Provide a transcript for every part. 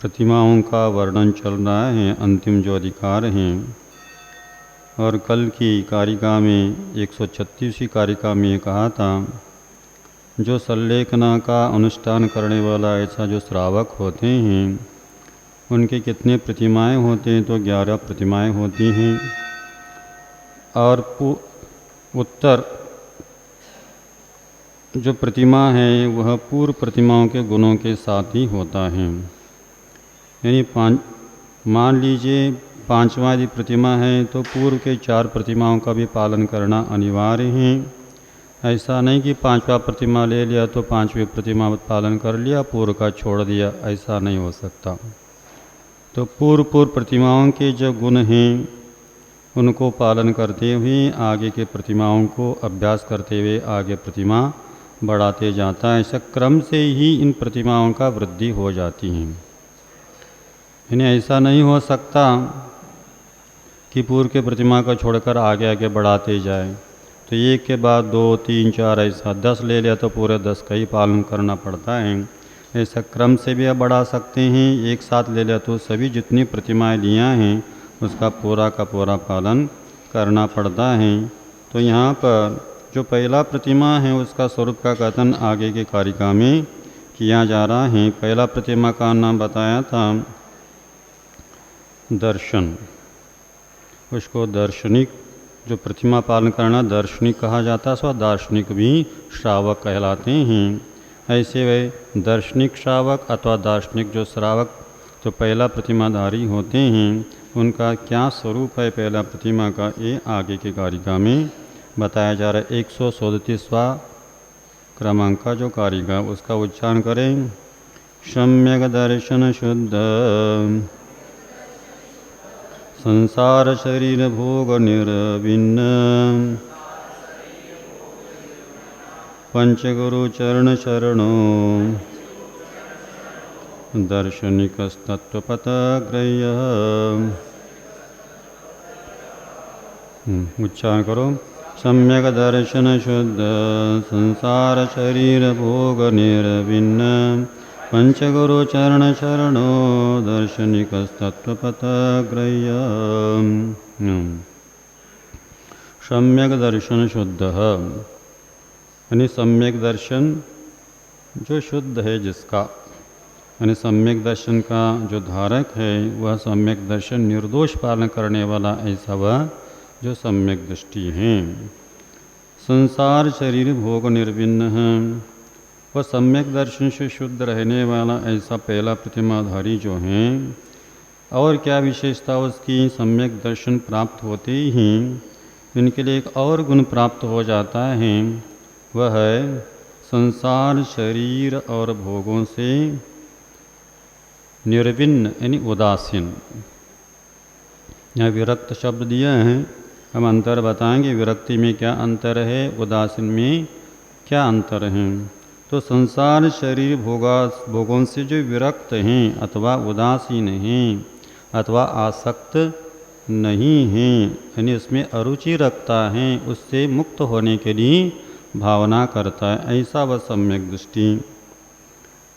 प्रतिमाओं का वर्णन चल रहा है, अंतिम जो अधिकार हैं। और कल की कारिका में 136वीं कारिका में ये कहा था, जो संलेखना का अनुष्ठान करने वाला ऐसा जो श्रावक होते हैं उनके कितने प्रतिमाएं होते हैं, तो 11 प्रतिमाएं होती हैं। और उत्तर जो प्रतिमा है वह पूर्व प्रतिमाओं के गुणों के साथ ही होता है। यानी मान लीजिए 5वां यदि प्रतिमा है तो पूर्व के 4 प्रतिमाओं का भी पालन करना अनिवार्य है। ऐसा नहीं कि 5वां प्रतिमा ले लिया तो 5वीं प्रतिमा पालन कर लिया, पूर्व का छोड़ दिया, ऐसा नहीं हो सकता। तो पूर्व प्रतिमाओं के जो गुण हैं उनको पालन करते हुए आगे के प्रतिमाओं को अभ्यास करते हुए आगे प्रतिमा बढ़ाते जाता है। ऐसा क्रम से ही इन प्रतिमाओं का वृद्धि हो जाती है। इन्हें ऐसा नहीं हो सकता कि पूर्व के प्रतिमा को छोड़कर आगे आगे बढ़ाते जाए, तो एक के बाद 2, 3, 4 ऐसा 10 ले लिया तो पूरे 10 का ही पालन करना पड़ता है। ऐसा क्रम से भी आप बढ़ा सकते हैं। एक साथ ले लिया तो सभी जितनी प्रतिमाएं लिया हैं उसका पूरा का पूरा पालन करना पड़ता है। तो यहाँ पर जो पहला प्रतिमा है उसका स्वरूप का कथन आगे के कारिका में किया जा रहा है। पहला प्रतिमा का नाम बताया था दर्शन। उसको दार्शनिक, जो प्रतिमा पालन करना दार्शनिक कहा जाता है, सो दार्शनिक भी श्रावक कहलाते हैं। ऐसे वे दार्शनिक श्रावक अथवा दार्शनिक जो श्रावक जो पहला प्रतिमाधारी होते हैं उनका क्या स्वरूप है पहला प्रतिमा का, ये आगे की कारिका में बताया जा रहा है। 137वां क्रमांक का जो कारिका उसका उच्चारण करें। सम्यक दर्शन शुद्ध संसार शरीर भोग निर्विन्न पंचगुरु चरण शरणो दर्शनिकस्तत्वपथग्रह्य। उच्चारण करो। सम्यक दर्शन शुद्ध संसार शरीर भोग निर्विन्न पंचगुरु चरण शरणो दर्शनिकस्तत्वपथग्रह्य। सम्यक दर्शन शुद्ध, यानी सम्यक दर्शन जो शुद्ध है जिसका, यानी सम्यक दर्शन का जो धारक है वह सम्यक दर्शन निर्दोष पालन करने वाला ऐसा वह जो सम्यक दृष्टि है। संसार शरीर भोग निर्विन्न है, वह सम्यक दर्शन से शुद्ध रहने वाला ऐसा पहला प्रतिमाधारी जो है। और क्या विशेषता उसकी, सम्यक दर्शन प्राप्त होते ही इनके लिए एक और गुण प्राप्त हो जाता है, वह है संसार शरीर और भोगों से निर्विन्न यानी उदासीन। यहाँ विरक्त शब्द दिया है, हम अंतर बताएंगे विरक्ति में क्या अंतर है, उदासीन में क्या अंतर है। तो संसार शरीर भोगों से जो विरक्त हैं अथवा उदासीन हैं अथवा आसक्त नहीं हैं, यानी उसमें अरुचि रखता है, उससे मुक्त होने के लिए भावना करता है, ऐसा वह सम्यक दृष्टि।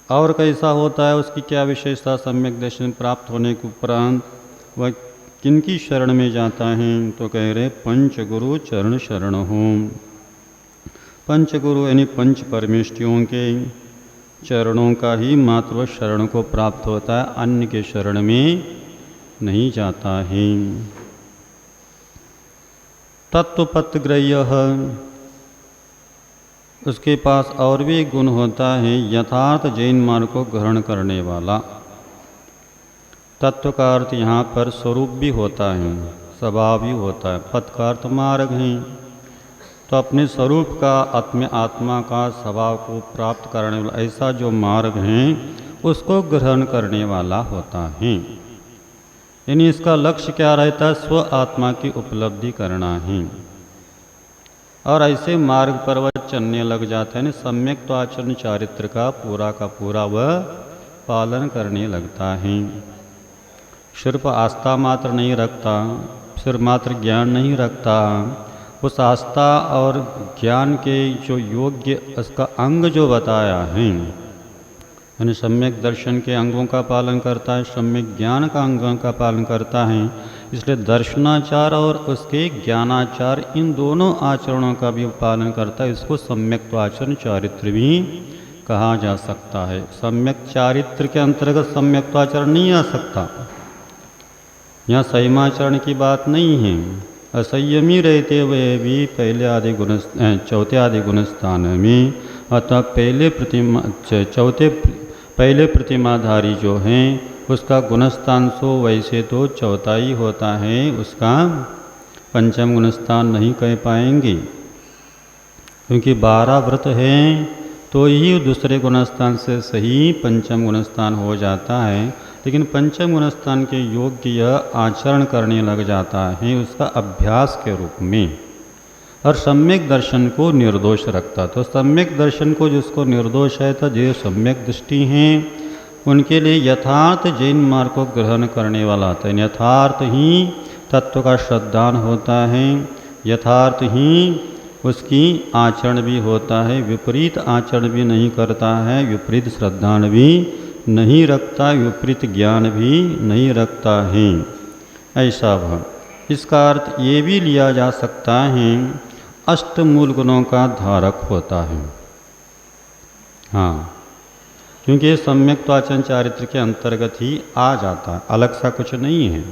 और कैसा होता है, उसकी क्या विशेषता, सम्यक दर्शन प्राप्त होने के उपरांत वह किनकी शरण में जाता है, तो कह रहे पंचगुरु चरण शरण हो। पंचगुरु यानी पंच परमेष्ठियों के चरणों का ही मात्र शरण को प्राप्त होता है, अन्य के शरण में नहीं जाता है। तत्वपथग्रह्य, उसके पास और भी गुण होता है, यथार्थ जैन मार्ग को ग्रहण करने वाला। तत्व का अर्थ यहाँ पर स्वरूप भी होता है, स्वभाव भी होता है। पथ का अर्थ मार्ग है, तो अपने स्वरूप का आत्मा का स्वभाव को प्राप्त करने वाला ऐसा जो मार्ग है उसको ग्रहण करने वाला होता है। यानी इसका लक्ष्य क्या रहता है, स्व आत्मा की उपलब्धि करना है। और ऐसे मार्ग पर वह चलने लग जाता है, सम्यक तो आचरण चारित्र का पूरा वह पालन करने लगता है। सिर्फ आस्था मात्र नहीं रखता, सिर्फ मात्र ज्ञान नहीं रखता, उस आस्था और ज्ञान के जो योग्य उसका अंग जो बताया है यानी सम्यक दर्शन के अंगों का पालन करता है, सम्यक ज्ञान का अंगों का पालन करता है। इसलिए दर्शनाचार और उसके ज्ञानाचार इन दोनों आचरणों का भी पालन करता है। इसको सम्यक आचरण चारित्र भी कहा जा सकता है। सम्यक चारित्र के अंतर्गत सम्यक आचरण नहीं आ सकता। यहाँ संयमाचरण की बात नहीं है। असंयमी रहते हुए भी पहले आदि गुण चौथे आदि गुण स्थान में अतः पहले प्रतिमाधारी जो हैं उसका गुणस्थान सो वैसे तो चौथा ही होता है, उसका पंचम गुणस्थान नहीं कह पाएंगे, क्योंकि 12 व्रत हैं तो ही दूसरे गुणस्थान से सही पंचम गुणस्थान हो जाता है। लेकिन पंचम गुणस्थान के योग्य यह आचरण करने लग जाता है उसका अभ्यास के रूप में, और सम्यक दर्शन को निर्दोष रखता। तो सम्यक दर्शन को जिसको निर्दोष है, तो जो सम्यक दृष्टि हैं उनके लिए यथार्थ जैन मार्ग को ग्रहण करने वाला था। यथार्थ ही तत्व का श्रद्धान होता है, यथार्थ ही उसकी आचरण भी होता है, विपरीत आचरण भी नहीं करता है, विपरीत श्रद्धान भी नहीं रखता, विपरीत ज्ञान भी नहीं रखता है। ऐसा भाव। इसका अर्थ ये भी लिया जा सकता है अष्ट मूल गुणों का धारक होता है। हाँ, क्योंकि सम्यक आचरण चारित्र के अंतर्गत ही आ जाता है, अलग सा कुछ नहीं है।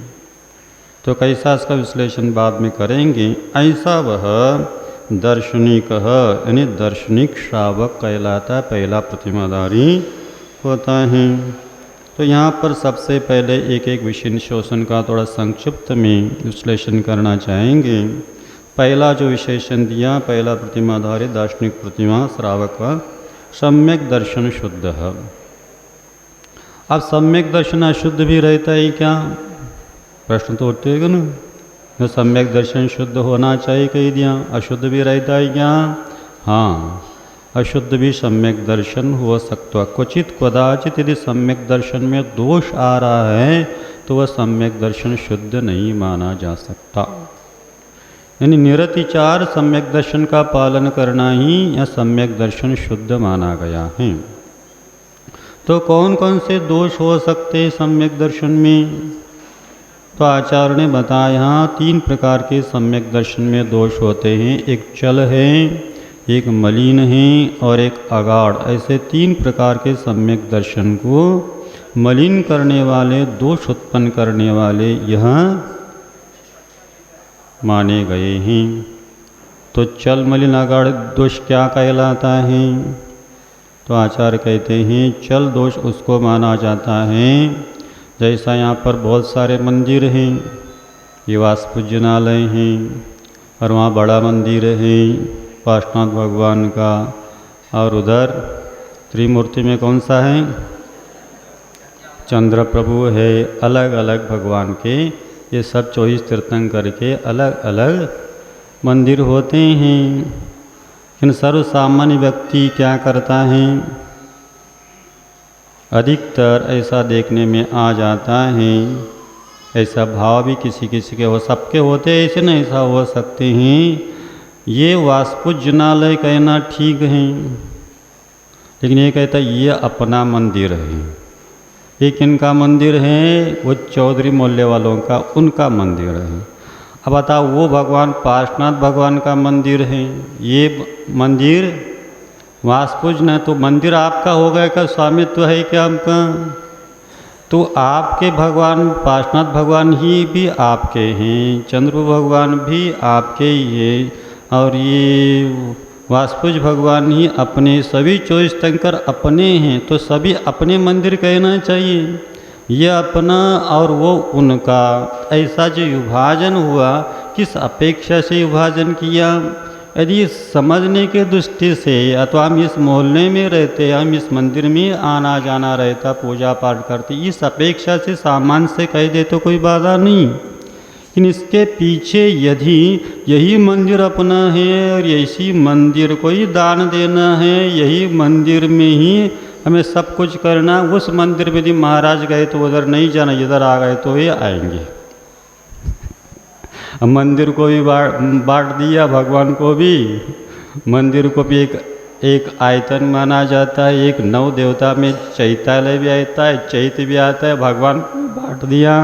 तो कैसा इसका विश्लेषण बाद में करेंगे। ऐसा वह दार्शनिक यानी दार्शनिक श्रावक कहलाता, पहला प्रतिमाधारी होता है। तो यहाँ पर सबसे पहले एक एक विशेषण का थोड़ा संक्षिप्त में विश्लेषण करना चाहेंगे। पहला जो विशेषण दिया, पहला प्रतिमाधारी दार्शनिक प्रतिमा श्रावक का सम्यक दर्शन शुद्ध है। अब सम्यक दर्शन अशुद्ध भी रहता है क्या? प्रश्न तो उठते हैं ना। तो सम्यक दर्शन शुद्ध होना चाहिए कह दिया, अशुद्ध भी रहता है क्या? हाँ, अशुद्ध भी सम्यक दर्शन हो सकता है। क्वचित कदाचित यदि सम्यक दर्शन में दोष आ रहा है तो वह सम्यक दर्शन शुद्ध नहीं माना जा सकता। यानी निरतिचार सम्यक दर्शन का पालन करना ही यह सम्यक दर्शन शुद्ध माना गया है। तो कौन कौन से दोष हो सकते हैं सम्यक दर्शन में? तो आचार्य ने बताया यहाँ 3 प्रकार के सम्यक दर्शन में दोष होते हैं। एक चल है, एक मलिन है और एक अगाढ़। ऐसे 3 प्रकार के सम्यक दर्शन को मलिन करने वाले, दोष उत्पन्न करने वाले यहाँ माने गए हैं। तो चल मलिन अगाढ़ दोष क्या कहलाता है? तो आचार्य कहते हैं चल दोष उसको माना जाता है जैसा यहाँ पर बहुत सारे मंदिर हैं, ये वासपूजनालय हैं और वहाँ बड़ा मंदिर है पार्श्वनाथ भगवान का, और उधर त्रिमूर्ति में कौन सा है? चंद्र प्रभु है। अलग अलग भगवान के ये सब 24 तीर्थंकर के अलग अलग मंदिर होते हैं। लेकिन सर्वसामान्य व्यक्ति क्या करता है? अधिकतर ऐसा देखने में आ जाता है, ऐसा भाव भी किसी किसी के हो, सबके होते हैं ऐसे नहीं, ऐसा हो सकते हैं ये वासपूजनालय कहना ठीक है, लेकिन ये कहता है ये अपना मंदिर है। एक इनका मंदिर है, वो चौधरी मोहल्ले वालों का, उनका मंदिर है। अब बताओ वो भगवान पार्श्वनाथ भगवान का मंदिर है, ये मंदिर वासपूजन है, तो मंदिर आपका हो गया क्या? स्वामित्व है क्या आपका? तो आपके भगवान पार्श्वनाथ भगवान ही भी आपके हैं, चंद्र भगवान भी आपके ही है, और ये वासपूज भगवान ही अपने, सभी 24 तीर्थंकर अपने हैं, तो सभी अपने मंदिर कहना चाहिए। ये अपना और वो उनका, ऐसा जो विभाजन हुआ किस अपेक्षा से विभाजन किया? यदि समझने के दृष्टि से, अथवा हम इस मोहल्ले में रहते, हम इस मंदिर में आना जाना रहता, पूजा पाठ करते, इस अपेक्षा से सामान्य से कह दे तो कोई बाधा नहीं। लेकिन इसके पीछे यदि यही मंदिर अपना है और ऐसी मंदिर को ही दान देना है, यही मंदिर में ही हमें सब कुछ करना, उस मंदिर में यदि महाराज गए तो उधर नहीं जाना, इधर आ गए तो ये आएंगे। मंदिर को भी बांट दिया, भगवान को भी, मंदिर को भी एक एक आयतन माना जाता है, एक नव देवता में चैत्यालय भी आता है, चैत्य भी आता है। भगवान को भी बांट दिया,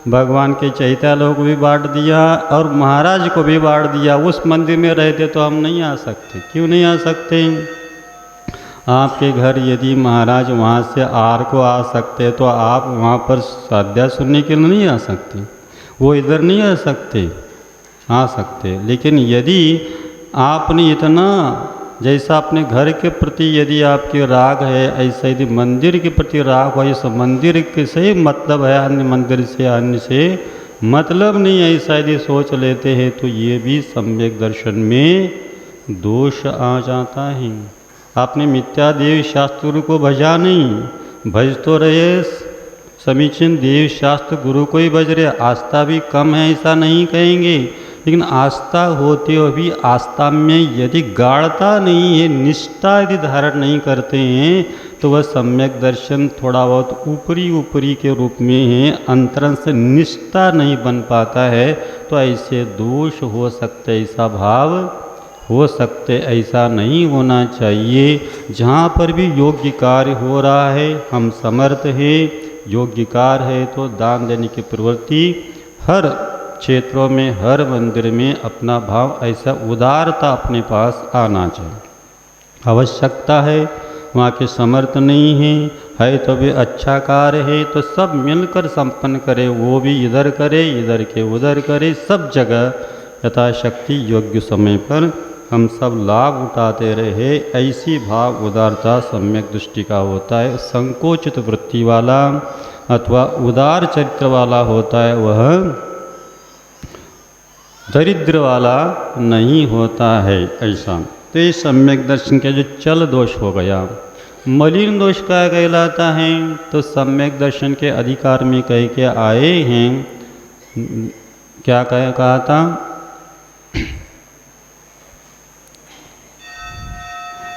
भगवान के चैत्यालय को भी बांट दिया और महाराज को भी बांट दिया। उस मंदिर में रहते तो हम नहीं आ सकते। क्यों नहीं आ सकते? आपके घर यदि महाराज वहाँ से आर को आ सकते तो आप वहाँ पर साध्या सुनने के लिए नहीं आ सकते, वो इधर नहीं आ सकते। लेकिन यदि आपने इतना, जैसा अपने घर के प्रति यदि आपके राग है, ऐसा यदि मंदिर के प्रति राग हो, इस मंदिर के से मतलब है, अन्य मंदिर से अन्य से मतलब नहीं, ऐसा यदि सोच लेते हैं तो ये भी सम्यक दर्शन में दोष आ जाता है। आपने मिथ्या देव शास्त्र को भजा नहीं, भज तो रहे समीचीन देव शास्त्र गुरु को ही भज रहे। आस्था भी कम है ऐसा नहीं कहेंगे, लेकिन आस्था होते हुए भी आस्था में यदि गाढ़ता नहीं है, निष्ठा यदि धारण नहीं करते हैं तो वह सम्यक दर्शन थोड़ा बहुत ऊपरी के रूप में है, अंतरंग से निष्ठा नहीं बन पाता है। तो ऐसे दोष हो सकते, ऐसा भाव हो सकते, ऐसा नहीं होना चाहिए। जहाँ पर भी योग्य कार्य हो रहा है, हम समर्थ हैं, योग्य कार्य है तो दान देने की प्रवृत्ति हर क्षेत्रों में, हर मंदिर में अपना भाव, ऐसा उदारता अपने पास आना चाहिए। आवश्यकता है, वहाँ के समर्थ नहीं है तो भी अच्छा कार्य है तो सब मिलकर संपन्न करे, वो भी इधर करे, इधर के उधर करे, सब जगह यथाशक्ति योग्य समय पर हम सब लाभ उठाते रहे। ऐसी भाव उदारता सम्यक दृष्टि का होता है। संकोचित वृत्ति वाला अथवा उदार चरित्र वाला होता है, वह दरिद्र वाला नहीं होता है। ऐसा तो ये सम्यक दर्शन के जो चल दोष हो गया। मलिन दोष क्या कहलाता है? तो सम्यक दर्शन के अधिकार में कह के आए हैं, क्या कहा था?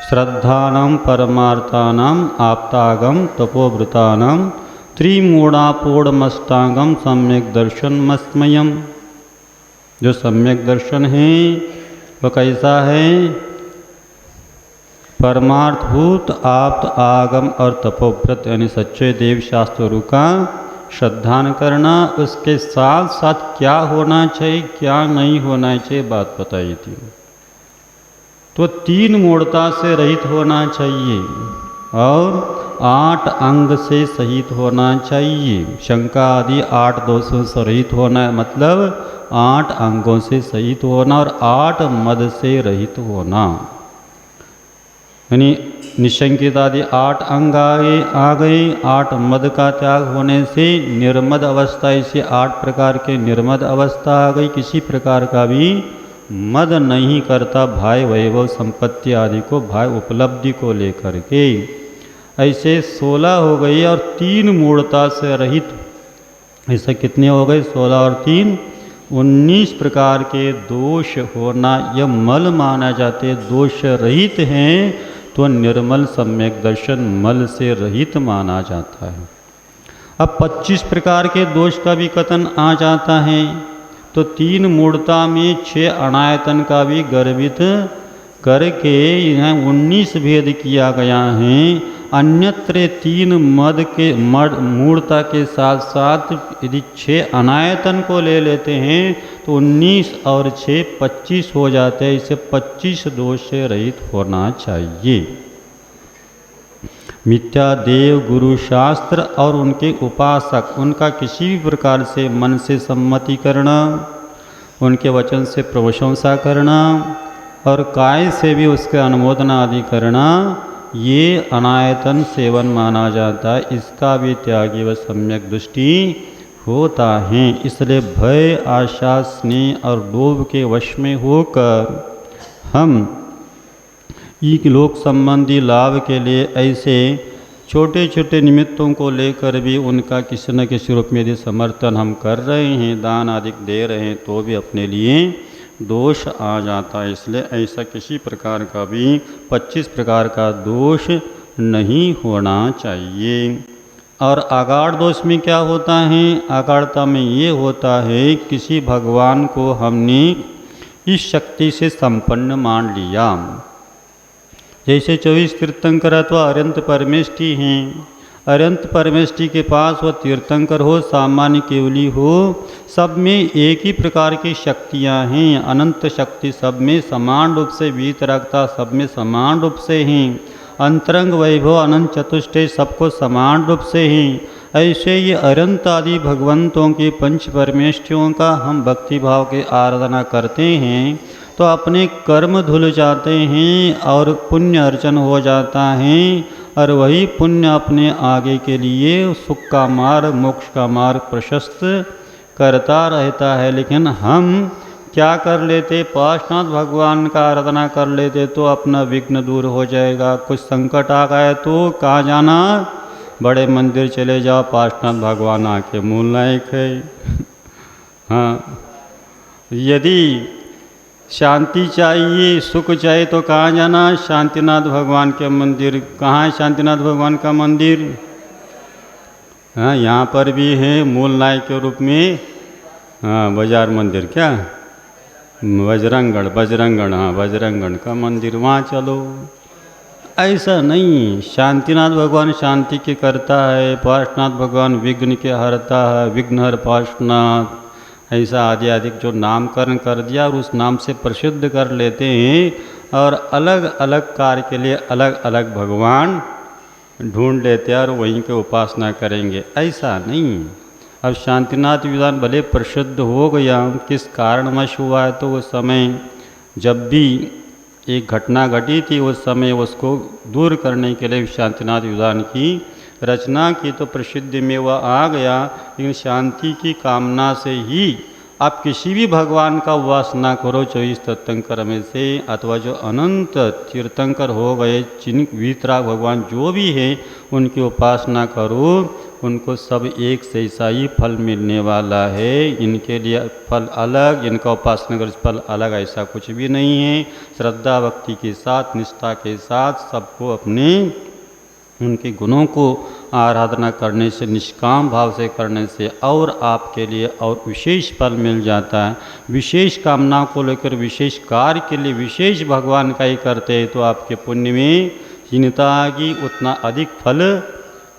श्रद्धानां परमार्थानां आप्तागम तपोवृतानां त्रिमूढ़ापोड़मष्टांगम सम्यक दर्शन मस्मयम। जो सम्यक दर्शन है वह कैसा है? परमार्थभूत आप्त आगम और तपोव्रत यानी सच्चे देव शास्त्रों का श्रद्धान करना। उसके साथ साथ क्या होना चाहिए, क्या नहीं होना चाहिए, बात बताई थी। तो 3 मूढ़ता से रहित होना चाहिए और 8 अंग से सहित होना चाहिए। शंका आदि 8 दोषों से रहित होना है, मतलब 8 अंगों से सहित होना और 8 मद से रहित होना। यानी निशंकित आदि 8 अंग आ गए। 8 मद का त्याग होने से निर्मद अवस्था, इसे 8 प्रकार के निर्मद अवस्था आ गई। किसी प्रकार का भी मद नहीं करता, भाई वैभव संपत्ति आदि को, भाई उपलब्धि को लेकर के। ऐसे 16 हो गई और 3 मूढ़ता से रहित। ऐसे कितने हो गए? 16 और 3 19 प्रकार के दोष होना, यह मल माना जाते, दोष रहित हैं तो निर्मल सम्यक दर्शन मल से रहित माना जाता है। अब 25 प्रकार के दोष का भी कथन आ जाता है। तो 3 मूढ़ता में 6 अनायतन का भी गर्भित करके यहाँ 19 भेद किया गया है। अन्यत्र 3 मद के मूढ़ता के साथ साथ यदि 6 अनायतन को ले लेते हैं तो 19 और 6 25 हो जाते हैं। इसे 25 दोष से रहित होना चाहिए। मिथ्या देव गुरु शास्त्र और उनके उपासक, उनका किसी भी प्रकार से मन से सम्मति करना, उनके वचन से प्रशंसा करना और काय से भी उसके अनुमोदन आदि करना, ये अनायतन सेवन माना जाता है। इसका भी त्यागी व सम्यक दृष्टि होता है। इसलिए भय, आशा, स्नेह और लोभ के वश में होकर हम एक लोक संबंधी लाभ के लिए ऐसे छोटे छोटे निमित्तों को लेकर भी उनका किसी न किसी रूप में यदि समर्थन हम कर रहे हैं, दान आदि दे रहे हैं, तो भी अपने लिए दोष आ जाता है। इसलिए ऐसा किसी प्रकार का भी 25 प्रकार का दोष नहीं होना चाहिए। और आगाढ़ दोष में क्या होता है? आगाढ़ता में ये होता है किसी भगवान को हमने इस शक्ति से संपन्न मान लिया। जैसे 24 तीर्थंकर अथवा अरंत परमेष्टि हैं, अरंत परमेष्टि के पास वह तीर्थंकर हो सामान्य केवली हो, सब में एक ही प्रकार की शक्तियाँ हैं। अनंत शक्ति सब में समान रूप से वीतरागता सब में समान रूप से हैं। अंतरंग वैभव अनंत चतुष्टय सबको समान रूप से हैं। ऐसे ये अनंत आदि भगवंतों के पंच परमेष्ठियों का हम भक्ति भाव के आराधना करते हैं तो अपने कर्म धुल जाते हैं और पुण्य अर्जन हो जाता है, और वही पुण्य अपने आगे के लिए सुख का मार्ग मोक्ष का मार्ग प्रशस्त करता रहता है। लेकिन हम क्या कर लेते, पार्श्वनाथ भगवान का आराधना कर लेते तो अपना विघ्न दूर हो जाएगा। कुछ संकट आ गए तो कहाँ जाना, बड़े मंदिर चले जाओ, पार्श्वनाथ भगवान आके मूल नायक है। हाँ, यदि शांति चाहिए सुख चाहिए तो कहाँ जाना, शांतिनाथ भगवान के मंदिर। कहाँ है शांतिनाथ भगवान का मंदिर? हाँ, यहाँ पर भी है मूल नायक के रूप में। हाँ, बाजार मंदिर, क्या बजरंगगढ़, हाँ बजरंगगढ़ का मंदिर, वहाँ चलो। ऐसा नहीं, शांतिनाथ भगवान शांति के करता है, पार्श्वनाथ भगवान विघ्न के हरता है, विघ्नहर पार्श्वनाथ, ऐसा आदि आदि जो नामकरण कर दिया और उस नाम से प्रसिद्ध कर लेते हैं और अलग अलग कार्य के लिए अलग अलग भगवान ढूंढ लेते हैं और वहीं के उपासना करेंगे। ऐसा नहीं। अब शांतिनाथ विधान भले प्रसिद्ध हो गया, किस कारणवश हुआ है तो उस समय जब भी एक घटना घटी थी उस समय उसको दूर करने के लिए शांतिनाथ विधान की रचना की तो प्रसिद्धि में वह आ गया। लेकिन शांति की कामना से ही आप किसी भी भगवान का उपासना करो, 24 तीर्थंकर में से अथवा जो अनंत तीर्थंकर हो गए, जिन वीतराग भगवान जो भी हैं उनकी उपासना करो, उनको सब एक से ऐसा ही फल मिलने वाला है। इनके लिए फल अलग, इनका उपासना कर फल अलग, ऐसा कुछ भी नहीं है। श्रद्धा भक्ति के साथ निष्ठा के साथ सबको अपने उनके गुणों को आराधना करने से, निष्काम भाव से करने से और आपके लिए और विशेष फल मिल जाता है। विशेष कामना को लेकर विशेष कार्य के लिए विशेष भगवान का ही करते हैं तो आपके पुण्य में हीनता आएगी, उतना अधिक फल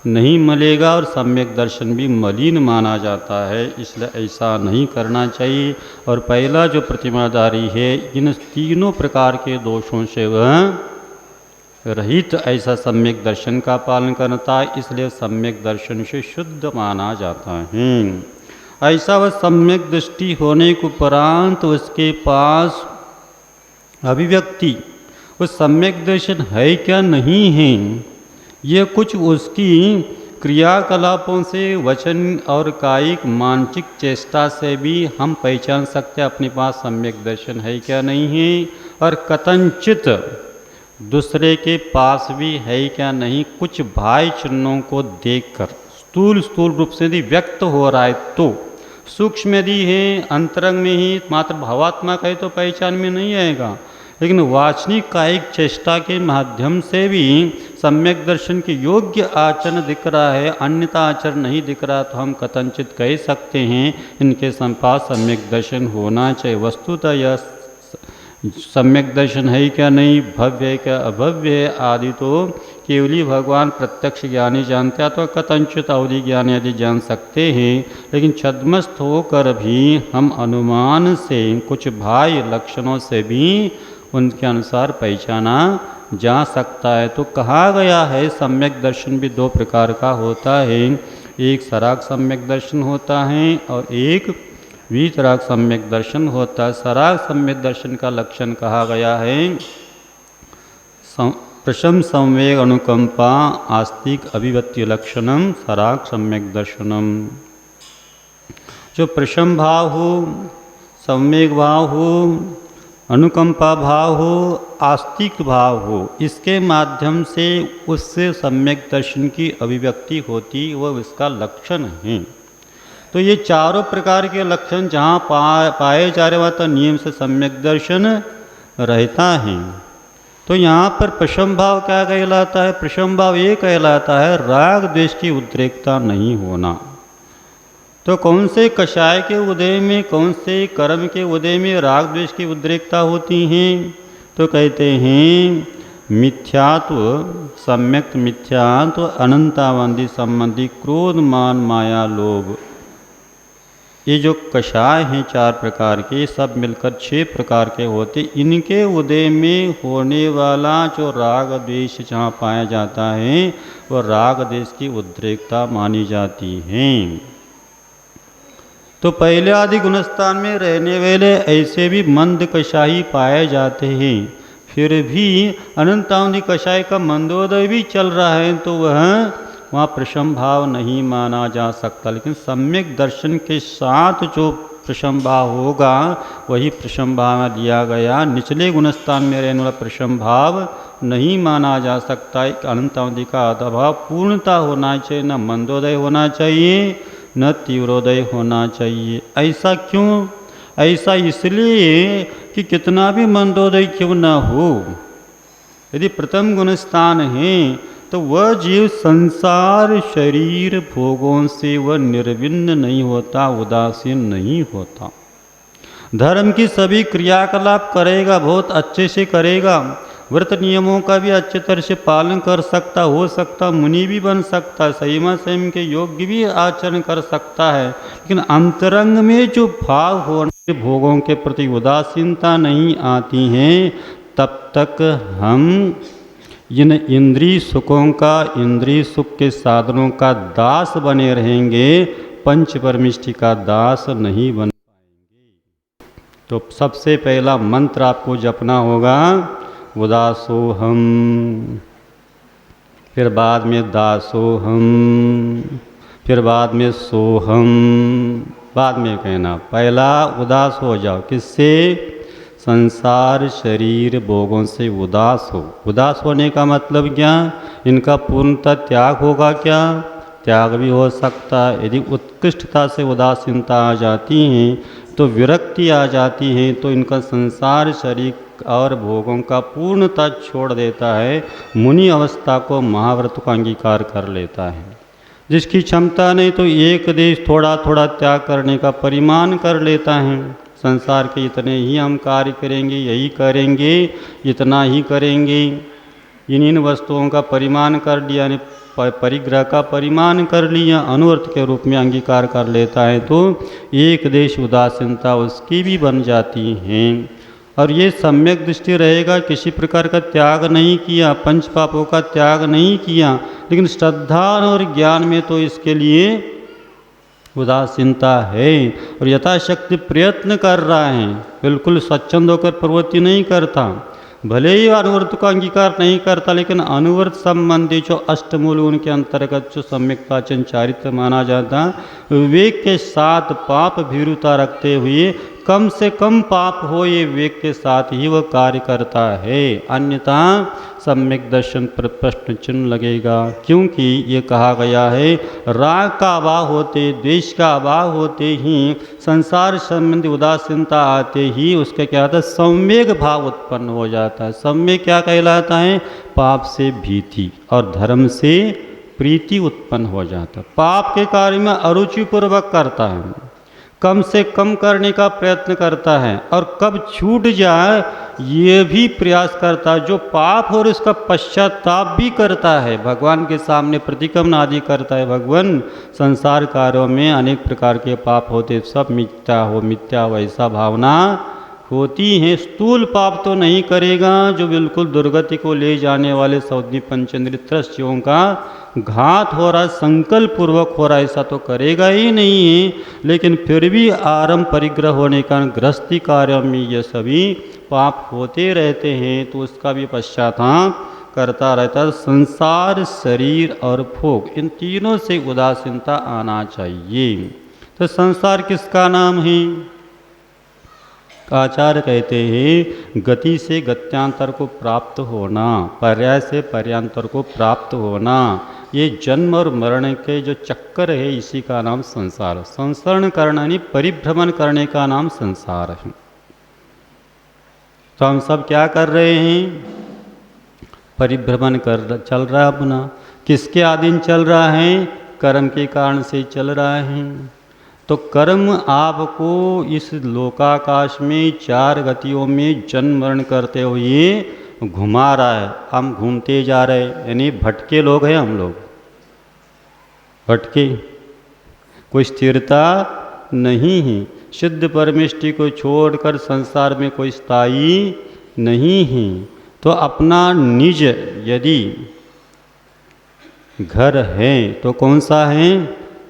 नहीं मिलेगा और सम्यक दर्शन भी मलिन माना जाता है। इसलिए ऐसा नहीं करना चाहिए। और पहला जो प्रतिमाधारी है इन तीनों प्रकार के दोषों से वह रहित ऐसा सम्यक दर्शन का पालन करता है, इसलिए सम्यक दर्शन से शुद्ध माना जाता है। ऐसा वह सम्यक दृष्टि होने के उपरांत उसके पास अभिव्यक्ति उस सम्यक दर्शन है क्या नहीं है, ये कुछ उसकी क्रियाकलापों से, वचन और कायिक मानसिक चेष्टा से भी हम पहचान सकते हैं अपने पास सम्यक दर्शन है क्या नहीं है। और कथनचित दूसरे के पास भी है क्या नहीं, कुछ भाई चिन्हों को देखकर स्थूल रूप से यदि व्यक्त हो रहा है तो सूक्ष्म यदि है, अंतरंग में ही मात्र भावात्मक है तो पहचान में नहीं आएगा। लेकिन वाचनिक कायिक चेष्टा के माध्यम से भी सम्यक दर्शन के योग्य आचरण दिख रहा है, अन्यथा आचरण नहीं दिख रहा तो हम कथनचित कह सकते हैं इनके पास सम्यक दर्शन होना चाहिए। वस्तुतः यह सम्यक दर्शन है क्या नहीं, भव्य है क्या अभव्य है आदि तो केवली भगवान प्रत्यक्ष ज्ञानी जानते हैं तो कथनचित अवधि ज्ञानी आदि जान सकते हैं। लेकिन छद्मस्थ होकर भी हम अनुमान से कुछ बाह्य लक्षणों से भी उनके अनुसार पहचाना जा सकता है। तो कहा गया है सम्यक दर्शन भी दो प्रकार का होता है, एक सराग सम्यक दर्शन होता है और एक वीतराग सम्यक दर्शन होता है। सराग सम्यक दर्शन का लक्षण कहा गया है प्रशम संवेग अनुकंपा आस्तिक अभिव्यक्ति लक्षणम सराग सम्यक दर्शनम। जो प्रशम भाव हो, संवेग भाव हो, अनुकंपा भाव हो, आस्तिक भाव हो, इसके माध्यम से उससे सम्यक दर्शन की अभिव्यक्ति होती वह इसका लक्षण है। तो ये चारों प्रकार के लक्षण जहाँ पाए जा रहे वहाँ तो नियम से सम्यक दर्शन रहता है। तो यहाँ पर प्रशम भाव क्या कहलाता है? प्रशम भाव ये कहलाता है राग द्वेष की उद्रेकता नहीं होना। तो कौन से कषाय के उदय में, कौन से कर्म के उदय में राग द्वेष की उद्रेकता होती हैं? तो कहते हैं मिथ्यात्व, सम्यक्त मिथ्यात्व, अनंतावंदी संबंधी क्रोध, मान, माया, लोभ, ये जो कषाय हैं 4 प्रकार के, सब मिलकर 6 प्रकार के होते। इनके उदय में होने वाला जो राग द्वेष जहाँ पाया जाता है वो राग द्वेष की उद्रेकता मानी जाती है। तो पहले आदि गुणस्थान में रहने वाले ऐसे भी मंद कषाही पाए जाते हैं। फिर भी अनंतावधि कषाय का मंदोदय भी चल रहा है तो वहाँ प्रशम भाव नहीं माना जा सकता। लेकिन सम्यक दर्शन के साथ जो प्रशम भाव होगा वही प्रशम भाव दिया गया। निचले गुणस्थान में रहने वाला प्रशम भाव नहीं माना जा सकता। एक अनंतावधि का अभाव पूर्णता होना चाहिए, न मंदोदय होना चाहिए न तीव्रोदय होना चाहिए। ऐसा क्यों? ऐसा इसलिए कि कितना भी मंदोदय क्यों न हो, यदि प्रथम गुणस्थान है तो वह जीव संसार शरीर भोगों से वह निर्विन्न नहीं होता, उदासीन नहीं होता। धर्म की सभी क्रियाकलाप करेगा, बहुत अच्छे से करेगा, व्रत नियमों का भी अच्छे तरह से पालन कर सकता, हो सकता मुनि भी बन सकता है, संयम संयम के योग्य भी आचरण कर सकता है। लेकिन अंतरंग में जो भाव होने भोगों के प्रति उदासीनता नहीं आती है, तब तक हम इन इंद्रिय सुखों का, इंद्रिय सुख के साधनों का दास बने रहेंगे, पंच परमिष्टि का दास नहीं बन पाएंगे। तो सबसे पहला मंत्र आपको जपना होगा उदासोहम, फिर बाद में दासोहम, फिर बाद में सोहम, बाद में कहना। पहला उदास हो जाओ, किससे? संसार शरीर भोगों से उदास हो। उदास होने का मतलब क्या? इनका पूर्णतः त्याग होगा क्या? त्याग भी हो सकता है। यदि उत्कृष्टता से उदासीनता आ जाती है तो विरक्ति आ जाती है, तो इनका संसार शरीर और भोगों का पूर्णतः छोड़ देता है, मुनि अवस्था को, महाव्रत को अंगीकार कर लेता है। जिसकी क्षमता नहीं तो एक देश थोड़ा थोड़ा त्याग करने का परिमाण कर लेता है। संसार के इतने ही हम कार्य करेंगे, यही करेंगे, इतना ही करेंगे, इन वस्तुओं का परिमाण कर लिया, यानी परिग्रह का परिमाण कर लिया, अनुवर्त के रूप में अंगीकार कर लेता है, तो एक देश उदासीनता उसकी भी बन जाती है। और ये सम्यक दृष्टि रहेगा, किसी प्रकार का त्याग नहीं किया, पंच पापों का त्याग नहीं किया, लेकिन श्रद्धा और ज्ञान में तो इसके लिए उदासीनता है और यथाशक्ति प्रयत्न कर रहा है, बिल्कुल स्वच्छंद होकर प्रवृत्ति नहीं करता। भले ही अनुवर्त का अंगीकार नहीं करता, लेकिन अनुवर्त संबंधी जो अष्टमूल उनके अंतर्गत जो सम्यक्ताचन चारित्र माना जाता, विवेक के साथ पाप भीरुता रखते हुए कम से कम पाप हो, ये विवेक के साथ ही वह कार्य करता है। अन्यथा सम्यक दर्शन पर प्रश्न चिन्ह लगेगा, क्योंकि ये कहा गया है राग का अभाव होते, द्वेष का अभाव होते ही, संसार संबंधी उदासीनता आते ही उसका क्या होता है? सम्यक भाव उत्पन्न हो जाता है। सम्यक क्या कहलाता है? पाप से भीति और धर्म से प्रीति उत्पन्न हो जाता है। पाप के कार्य में अरुचिपूर्वक करता है, कम से कम करने का प्रयत्न करता है, और कब छूट जाए ये भी प्रयास करता है। जो पाप और इसका पश्चाताप भी करता है, भगवान के सामने प्रतिक्रमण आदि करता है। भगवान संसार कार्यों में अनेक प्रकार के पाप होते, सब मिथ्या हो, मिथ्या वैसा भावना होती है। स्थूल पाप तो नहीं करेगा, जो बिल्कुल दुर्गति को ले जाने वाले सौदनी पंचेंद्रिय त्रस्तियों का घात हो रहा है, संकल्प पूर्वक हो रहा है, ऐसा तो करेगा ही नहीं है। लेकिन फिर भी आरंभ परिग्रह होने का गृहस्थी कार्यों में ये सभी पाप होते रहते हैं, तो उसका भी पश्चाताप करता रहता है। संसार शरीर और भोग, इन तीनों से उदासीनता आना चाहिए। तो संसार किसका नाम है? आचार्य कहते हैं गति से गत्यांतर को प्राप्त होना, पर्याय से पर्यांतर को प्राप्त होना, ये जन्म और मरण के जो चक्कर है इसी का नाम संसार। संसरण करना यानी परिभ्रमण करने का नाम संसार है। तो हम सब क्या कर रहे हैं? परिभ्रमण चल रहा है अपना। किसके अधीन चल रहा है? कर्म के कारण से चल रहा है। तो कर्म आपको इस लोकाकाश में 4 गतियों में जन्म मरण करते हुए घुमा रहा है, हम घूमते जा रहे, यानी भटके लोग हैं हम लोग, भटके, कोई स्थिरता नहीं है। शुद्ध परमेष्टि को छोड़कर संसार में कोई स्थायी नहीं है। तो अपना निज यदि घर है तो कौन सा है?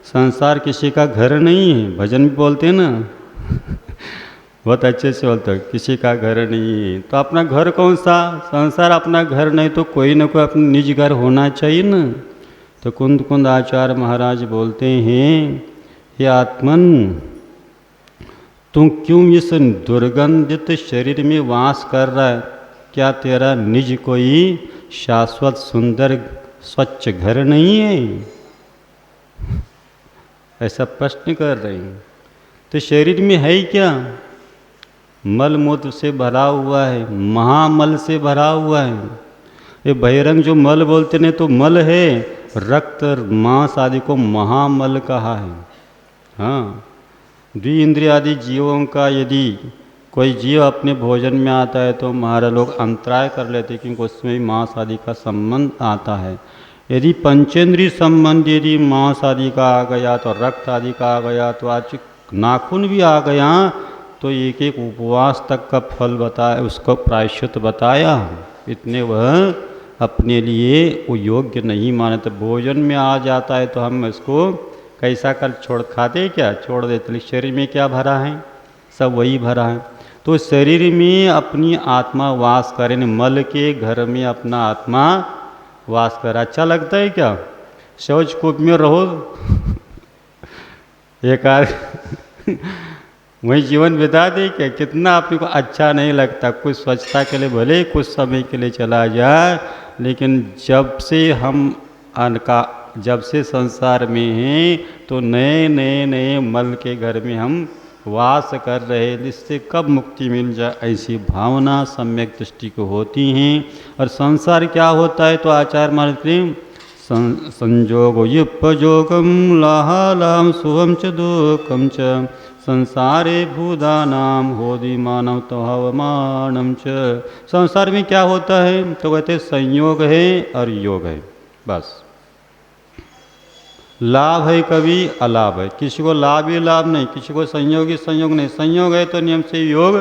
संसार किसी का घर नहीं है। भजन भी बोलते हैं ना बहुत अच्छे से बोलते, किसी का घर नहीं है। तो अपना घर कौन सा? संसार अपना घर नहीं तो कोई ना कोई अपना निज घर होना चाहिए ना। तो कुंद कुंद आचार्य महाराज बोलते हैं, हे आत्मन, तू क्यों इस दुर्गंधित शरीर में वास कर रहा है? क्या तेरा निज कोई शाश्वत सुंदर स्वच्छ घर नहीं है? ऐसा प्रश्न कर रहे हैं। तो शरीर में है क्या? मल मूत्र से भरा हुआ है, महामल से भरा हुआ है। ये बहिरंग जो मल बोलते हैं तो मल है, रक्त मांस आदि को महामल कहा है। हाँ, द्विइंद्रिय आदि जीवों का यदि कोई जीव अपने भोजन में आता है तो महाराज लोग अंतराय कर लेते हैं, क्योंकि उसमें मांस आदि का संबंध आता है। यदि पंचेंद्रीय संबंध यदि मांस आदि का आ गया तो रक्त आदि का आ गया तो आज नाखून भी आ गया, तो एक एक उपवास तक का फल बताया, उसको प्रायश्चित बताया। इतने वह अपने लिए वो योग्य नहीं माने। तो भोजन में आ जाता है तो हम इसको कैसा कर छोड़ खाते क्या? छोड़ देते। शरीर में क्या भरा है? सब वही भरा है। तो शरीर में अपनी आत्मा वास करे, मल के घर में अपना आत्मा वास कर। अच्छा लगता है क्या? शौच कूप में रहो एक वही जीवन बिता दे क्या? कितना अपने को अच्छा नहीं लगता। कुछ स्वच्छता के लिए भले कुछ समय के लिए चला जाए, लेकिन जब से संसार में हैं तो नए नए नए मल के घर में हम वास कर रहे। इससे कब मुक्ति मिल जाए, ऐसी भावना सम्यक दृष्टि को होती हैं। और संसार क्या होता है? तो आचार्य महाराज प्रेम संजोगो युपजोगम लाहालाम शुभम च दुःखम च संसारे भूदानाम होदि मानव तो हवमानम च। संसार में क्या होता है? तो कहते संयोग है और योग है, बस। लाभ है कभी अलाभ है, किसी को लाभ ही लाभ नहीं, किसी को संयोग ही संयोग नहीं। संयोग है तो नियम से योग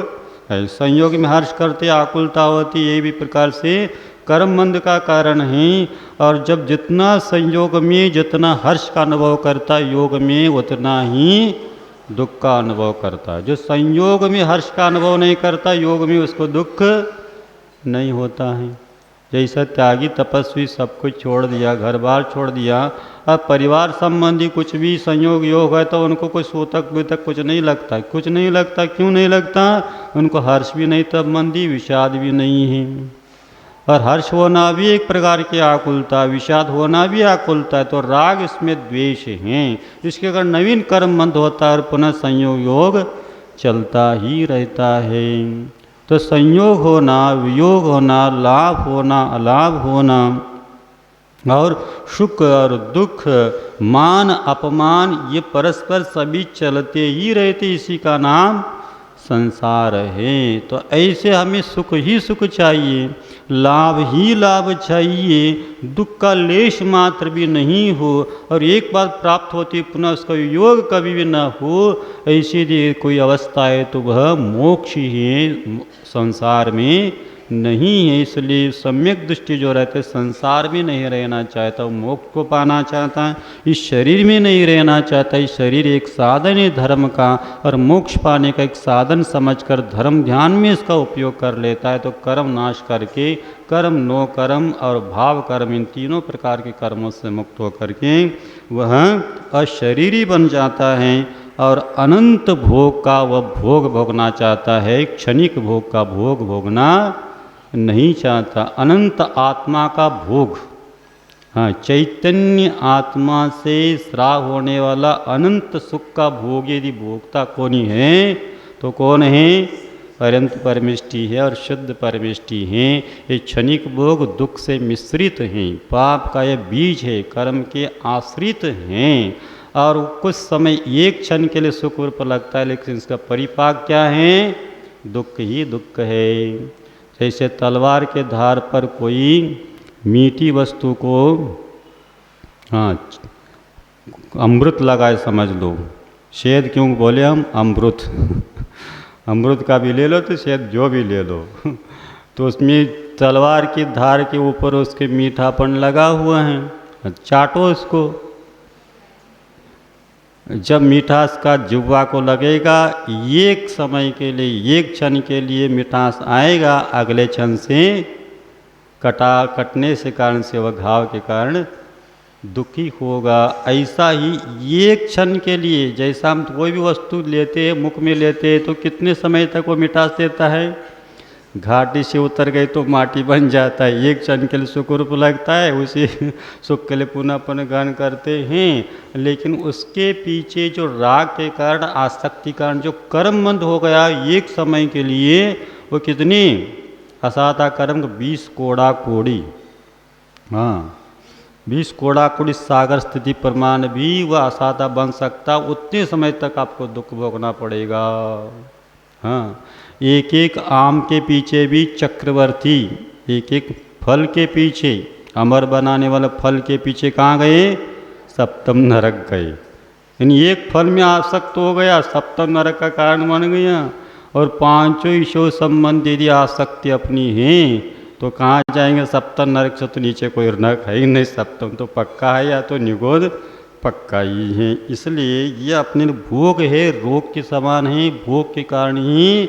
है। संयोग में हर्ष करते आकुलता होती, ये भी प्रकार से कर्म मंद का कारण है। और जब जितना संयोग में जितना हर्ष का अनुभव करता है, योग में उतना ही दुख का अनुभव करता है। जो संयोग में हर्ष का अनुभव नहीं करता, योग में उसको दुख नहीं होता है। जैसा त्यागी तपस्वी सब कुछ छोड़ दिया, घर बार छोड़ दिया, अब परिवार संबंधी कुछ भी संयोग योग है तो उनको कोई सूतक वितक कुछ नहीं लगता। कुछ नहीं लगता, क्यों नहीं लगता? उनको हर्ष भी नहीं संबंधी, विषाद भी नहीं है। और हर्ष होना भी एक प्रकार की आकुलता, विषाद होना भी आकुलता है। तो राग इसमें द्वेष है। इसके अगर नवीन कर्म मंद होता है और पुनः संयोग योग चलता ही रहता है। तो संयोग होना, वियोग होना, लाभ होना, अलाभ होना, और सुख और दुख, मान अपमान, ये परस्पर सभी चलते ही रहते, इसी का नाम संसार है। तो ऐसे हमें सुख ही सुख चाहिए, लाभ ही लाभ चाहिए, दुख का लेश मात्र भी नहीं हो। और एक बार प्राप्त होती पुनः उसका योग कभी भी न हो, ऐसी कोई अवस्था है तो वह मोक्ष ही है, संसार में नहीं है। इसलिए सम्यक दृष्टि जो रहते संसार में नहीं रहना चाहता, वो मोक्ष को पाना चाहता है, इस शरीर में नहीं रहना चाहता। इस शरीर एक साधन है धर्म का, और मोक्ष पाने का एक साधन समझकर धर्म ध्यान में इसका उपयोग कर लेता है। तो कर्म नाश करके कर्म, नो कर्म और भाव कर्म, इन तीनों प्रकार के कर्मों से मुक्त होकर के वह अशरीरी बन जाता है और अनंत भोग का वह भोग भोगना चाहता है, क्षणिक भोग का भोग भोगना नहीं चाहता। अनंत आत्मा का भोग, हाँ, चैतन्य आत्मा से श्राव होने वाला अनंत सुख का भोग यदि भोगता कौन है तो कौन है? अनंत परमेष्टि है और शुद्ध परमेष्टि है। ये क्षणिक भोग दुख से मिश्रित हैं, पाप का यह बीज है, कर्म के आश्रित हैं। और कुछ समय एक क्षण के लिए सुख रूप लगता है, लेकिन इसका परिपाक क्या है? दुख ही दुख है। जैसे तलवार के धार पर कोई मीठी वस्तु को अमृत लगाए समझ लो। शहद क्यों बोले हम अमृत अमृत का भी ले लो तो शहद जो भी ले लो तो उसमें तलवार की धार के ऊपर उसके मीठापन लगा हुआ है, चाटो उसको। जब मिठास का जिह्वा को लगेगा, एक समय के लिए, एक क्षण के लिए मिठास आएगा, अगले क्षण से कटने से कारण से वह घाव के कारण दुखी होगा। ऐसा ही एक क्षण के लिए, जैसा हम कोई भी वस्तु लेते हैं, मुख में लेते हैं तो कितने समय तक वो मिठास देता है? घाटी से उतर गई तो माटी बन जाता है, एक क्षण के लिए सुख रूप लगता है, उसी सुख के लिए पुनः पुनः गान करते हैं। लेकिन उसके पीछे जो राग के कारण, आसक्ति कारण जो कर्म बंद हो गया एक समय के लिए, वो कितनी असाता कर्म 20 कोड़ा कोड़ी, 20 कोड़ा कोड़ी सागर स्थिति प्रमाण भी वह असाता बन सकता, उतने समय तक आपको दुख भोगना पड़ेगा। एक एक आम के पीछे भी चक्रवर्ती, एक एक फल के पीछे, अमर बनाने वाले फल के पीछे कहाँ गए? सप्तम नरक गए। यानी एक फल में आसक्त हो गया, सप्तम नरक का कारण बन गया। और पांचों ईशो संबंध यदि आसक्ति अपनी है तो कहाँ जाएंगे? सप्तम नरक से तो नीचे कोई नरक है ही नहीं, सप्तम तो पक्का है, या तो निगोद पक्का ही है। इसलिए ये अपने भोग है, रोग के समान है, भोग के कारण ही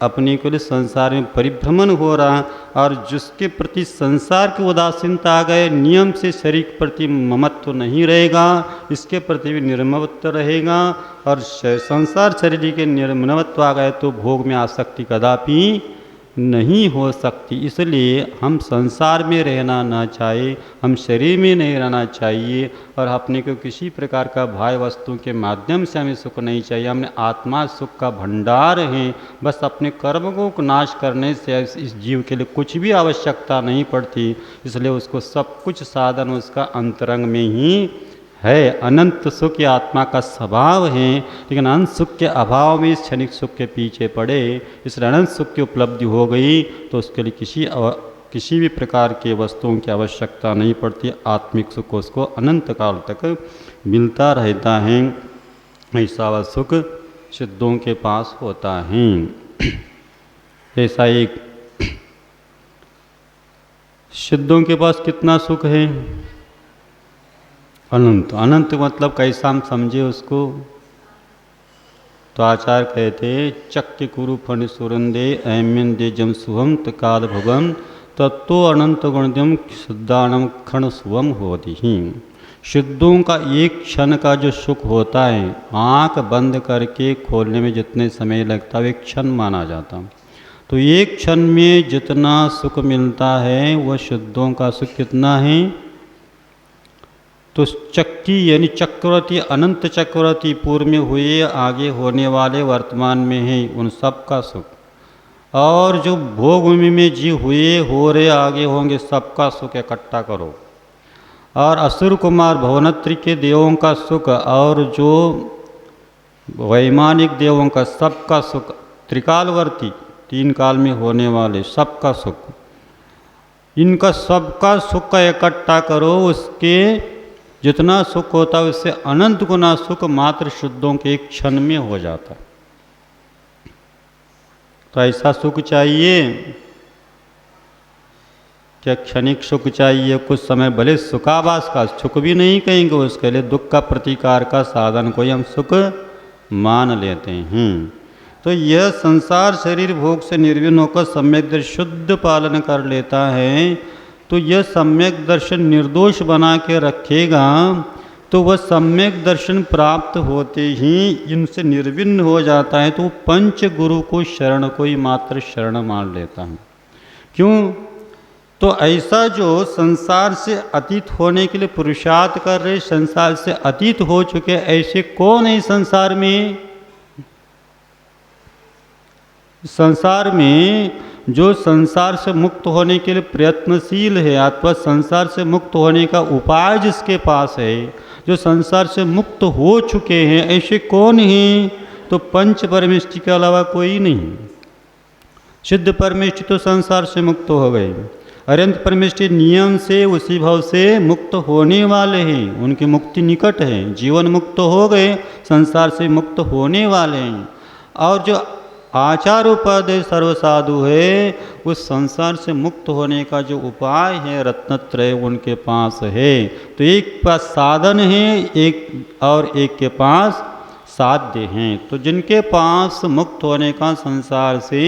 अपने को लिए संसार में परिभ्रमण हो रहा। और जिसके प्रति संसार की उदासीनता आ गए, नियम से शरीर के प्रति ममत्व नहीं रहेगा, इसके प्रति भी निर्ममत्व रहेगा, और संसार शरीर के निर्ममत्व आ गए तो भोग में आसक्ति कदापि नहीं हो सकती। इसलिए हम संसार में रहना ना चाहिए, हम शरीर में नहीं रहना चाहिए, और अपने को किसी प्रकार का भाई वस्तु के माध्यम से हमें सुख नहीं चाहिए। हमने आत्मा सुख का भंडार है, बस अपने कर्म को नाश करने से इस जीव के लिए कुछ भी आवश्यकता नहीं पड़ती। इसलिए उसको सब कुछ साधन उसका अंतरंग में ही है। अनंत सुख ये आत्मा का स्वभाव है, लेकिन अनंत सुख के अभाव में इस क्षणिक सुख के पीछे पड़े। इसलिए अनंत सुख की उपलब्धि हो गई तो उसके लिए किसी भी प्रकार के वस्तुओं की आवश्यकता नहीं पड़ती। आत्मिक सुख उसको अनंत काल तक मिलता रहता है। ऐसा वह सुख सिद्धों के पास होता है। ऐसा एक सिद्धों के पास कितना सुख है? अनंत। अनंत मतलब कैसा हम समझे उसको? तो आचार्य कहते चक्के कुरु फण सुरंदे ऐम्यन दे जम सुहम तकाल भुवम तत्तो अनंत गुणदम शुद्धानम क्षण सुवम होती ही। सिद्धों का एक क्षण का जो सुख होता है, आंख बंद करके खोलने में जितने समय लगता है एक क्षण माना जाता। तो एक क्षण में जितना सुख मिलता है वह सिद्धों का सुख कितना है? तो चक्की यानी चक्रवर्ती, अनंत चक्रवर्ती, पूर्व में हुए, आगे होने वाले, वर्तमान में है, उन सब का सुख। और जो भोग भूमि में जी हुए, हो रहे, आगे होंगे, सबका सुख इकट्ठा करो। और असुर कुमार भवनत्री के देवों का सुख, और जो वैमानिक देवों का सबका सुख, त्रिकालवर्ती, 3 काल में होने वाले सबका सुख, इनका सबका सुख का इकट्ठा करो। उसके जितना सुख होता है उससे अनंत गुना सुख मात्र शुद्धों के एक क्षण में हो जाता है। तो ऐसा सुख चाहिए क्या? क्षणिक सुख चाहिए, कुछ समय भले सुखाभास का सुख भी नहीं कहेंगे, उसके लिए दुख का प्रतिकार का साधन कोई हम सुख मान लेते हैं। तो यह संसार शरीर भोग से निर्विन्न होकर सम्यक शुद्ध पालन कर लेता है। तो यह सम्यक दर्शन निर्दोष बना के रखेगा, तो वह सम्यक दर्शन प्राप्त होते ही इनसे निर्विन्न हो जाता है। तो पंच गुरु को शरण को ही मात्र शरण मान लेता है। क्यों? तो ऐसा जो संसार से अतीत होने के लिए पुरुषार्थ कर रहे, संसार से अतीत हो चुके, ऐसे कौन है संसार में? संसार में जो संसार से मुक्त होने के लिए प्रयत्नशील है, अथवा संसार से मुक्त होने का उपाय जिसके पास है, जो संसार से मुक्त हो चुके हैं, ऐसे कौन हैं? तो पंच परमेष्टि के अलावा कोई नहीं। सिद्ध परमेष्टि तो संसार से मुक्त हो गए, अरंत परमेष्टि नियम से उसी भाव से मुक्त होने वाले हैं, उनकी मुक्ति निकट है, जीवन मुक्त हो गए, संसार से मुक्त होने वाले हैं। और जो आचार उपादेय सर्वसाधु है, उस संसार से मुक्त होने का जो उपाय है रत्नत्रय उनके पास है। तो एक के पास साधन है, एक और एक के पास साध्य हैं। तो जिनके पास मुक्त होने का संसार से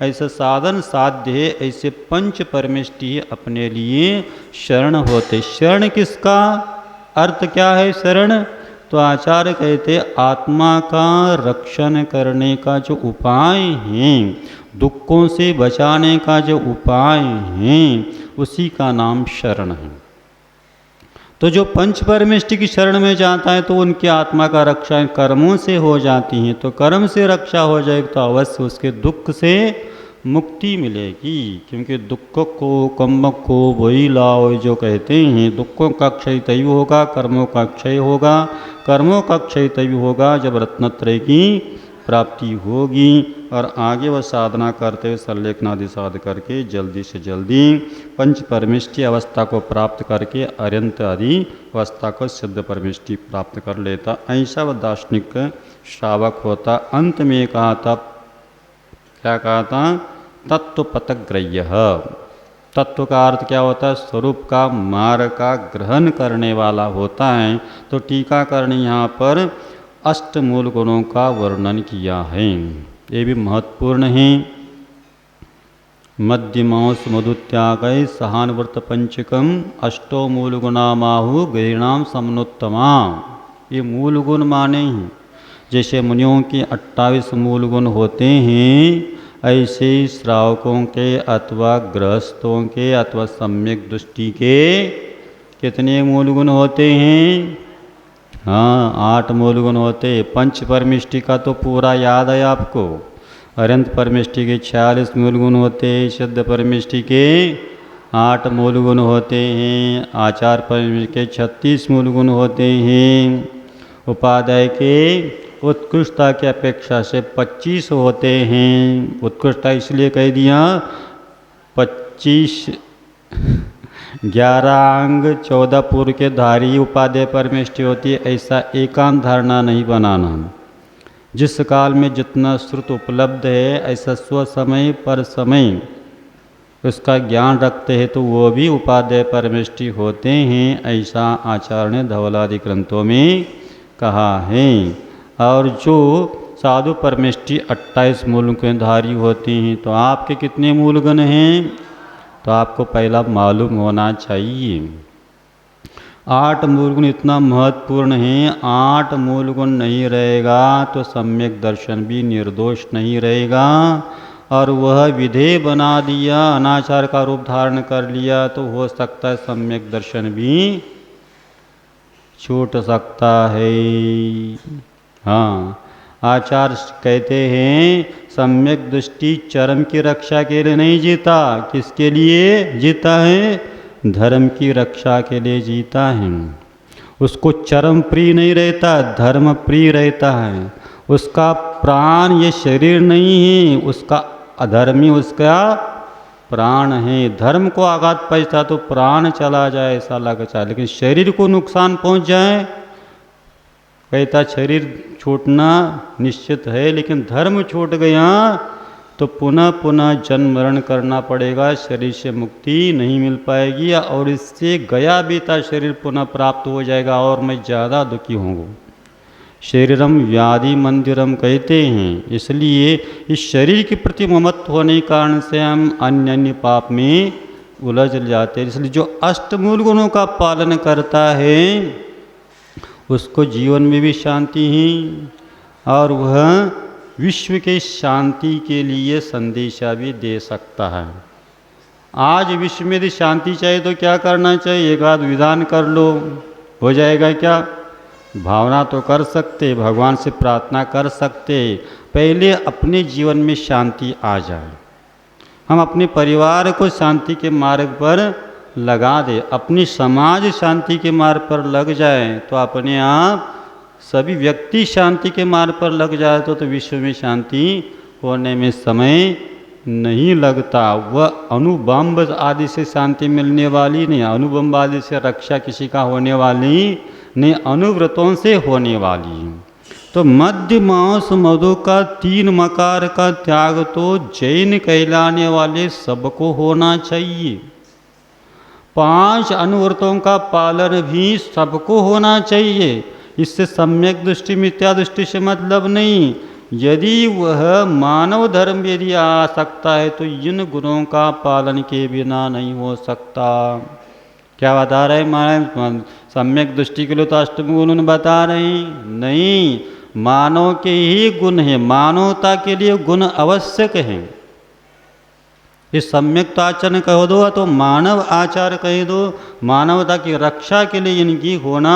ऐसा साधन साध्य है, ऐसे पंच परमेष्टि अपने लिए शरण होते। शरण किसका अर्थ क्या है शरण? तो आचार्य कहते आत्मा का रक्षण करने का जो उपाय है, दुखों से बचाने का जो उपाय है, उसी का नाम शरण है। तो जो पंच परमेष्टि की शरण में जाता है तो उनकी आत्मा का रक्षा कर्मों से हो जाती है। तो कर्म से रक्षा हो जाएगी तो अवश्य उसके दुख से मुक्ति मिलेगी, क्योंकि दुख को कम को वही लाओ जो कहते हैं। दुखों का क्षय तभी होगा, कर्मों का क्षय होगा। कर्मों का क्षय तभी होगा जब रत्नत्रय की प्राप्ति होगी और आगे वह साधना करते हुए संलेखनादि साध करके जल्दी से जल्दी पंच परमेष्टि अवस्था को प्राप्त करके अरंत आदि अवस्था को सिद्ध परमेष्टि प्राप्त कर लेता। ऐसा वह दार्शनिक श्रावक होता। अंत में कहा था, क्या कहा था? तत्वपथग्रह्य। तत्व का अर्थ क्या होता है? स्वरूप का मार्ग का ग्रहण करने वाला होता है। तो टीकाकार ने यहाँ पर अष्टमूल गुणों का वर्णन किया है, ये भी महत्वपूर्ण है। मध्यमांस मधुत्यागय सहानव्रत पंचकम अष्टो मूल गुणा माहु गृणाम समनोत्तमा। ये मूल गुण माने हैं। जैसे मुनियों के 28 मूल गुण होते हैं, ऐसे श्रावकों के अथवा गृहस्थों के अथवा सम्यक दृष्टि के कितने मूल गुण होते हैं? हाँ, 8 मूल गुण होते। पंच परमेष्टि का तो पूरा याद है आपको। अरंत परमेष्टि के 46 मूल गुण होते, सिद्ध परमेष्टि के 8 मूल गुण होते हैं, आचार परमेष्टि के 36 मूल गुण होते हैं, उपाध्याय के उत्कृष्टता की अपेक्षा से 25 होते हैं। उत्कृष्टता इसलिए कह दिया 25 11 अंग 14 पूर्व के धारी उपादेय परमेष्टि होती है, ऐसा एकांत धारणा नहीं बनाना। जिस काल में जितना श्रुत उपलब्ध है ऐसा स्वसमय पर समय उसका ज्ञान रखते हैं तो वो भी उपादेय परमेष्टि होते हैं, ऐसा आचार्य ने धवलादि ग्रंथों में कहा है। और जो साधु परमेष्टि 28 मूल के धारी होती हैं, तो आपके कितने मूल गुण हैं? तो आपको पहला मालूम होना चाहिए। 8 मूल गुण इतना महत्वपूर्ण है। 8 मूल गुण नहीं रहेगा तो सम्यक दर्शन भी निर्दोष नहीं रहेगा। और वह विधेय बना दिया, अनाचार का रूप धारण कर लिया, तो हो सकता है सम्यक दर्शन भी छूट सकता है। हाँ, आचार्य कहते हैं सम्यक दृष्टि चरम की रक्षा के लिए नहीं जीता। किसके लिए जीता है? धर्म की रक्षा के लिए जीता है। उसको चरम प्रिय नहीं रहता, धर्म प्रिय रहता है। उसका प्राण ये शरीर नहीं है, उसका अधर्मी उसका प्राण है। धर्म को आघात पहुंचता तो प्राण चला जाए ऐसा लगता है, लेकिन शरीर को नुकसान पहुंच जाए कहता शरीर छूटना निश्चित है, लेकिन धर्म छूट गया तो पुनः पुनः जन्म मरण करना पड़ेगा, शरीर से मुक्ति नहीं मिल पाएगी और इससे गया बीता शरीर पुनः प्राप्त हो जाएगा और मैं ज़्यादा दुखी होऊंगा। शरीरम व्याधि मंदिरम कहते हैं। इसलिए इस शरीर के प्रति ममत्व होने के कारण से हम अन्य अन्य पाप में उलझ जाते हैं। इसलिए जो अष्टमूल गुणों का पालन करता है उसको जीवन में भी शांति है और वह विश्व के शांति के लिए संदेशा भी दे सकता है। आज विश्व में यदि शांति चाहिए तो क्या करना चाहिए? एक आध विधान कर लो, हो जाएगा क्या? भावना तो कर सकते, भगवान से प्रार्थना कर सकते, पहले अपने जीवन में शांति आ जाए। हम अपने परिवार को शांति के मार्ग पर लगा दे, अपनी समाज शांति के मार्ग पर लग जाए तो अपने आप सभी व्यक्ति शांति के मार्ग पर लग जाए तो विश्व में शांति होने में समय नहीं लगता, वह अणुबम आदि से शांति मिलने वाली नहीं, अणुबम आदि से रक्षा किसी का होने वाली नहीं, अनुव्रतों से होने वाली। तो मध्य मांस मधु का 3 मकार का त्याग तो जैन कहलाने वाले सबको होना चाहिए। 5 अनुव्रतों का पालन भी सबको होना चाहिए। इससे सम्यक दृष्टि मिथ्या दृष्टि से मतलब नहीं। यदि वह मानव धर्म यदि आ सकता है तो इन गुणों का पालन के बिना नहीं हो सकता। क्या बता रहे हैं? सम्यक दृष्टि के लिए तो अष्टम गुण बता रहे हैं नहीं, मानव के ही गुण हैं, मानवता के लिए गुण आवश्यक हैं। इस सम्यक आचरण कह दो तो मानव आचार कह दो, मानवता की रक्षा के लिए इनकी होना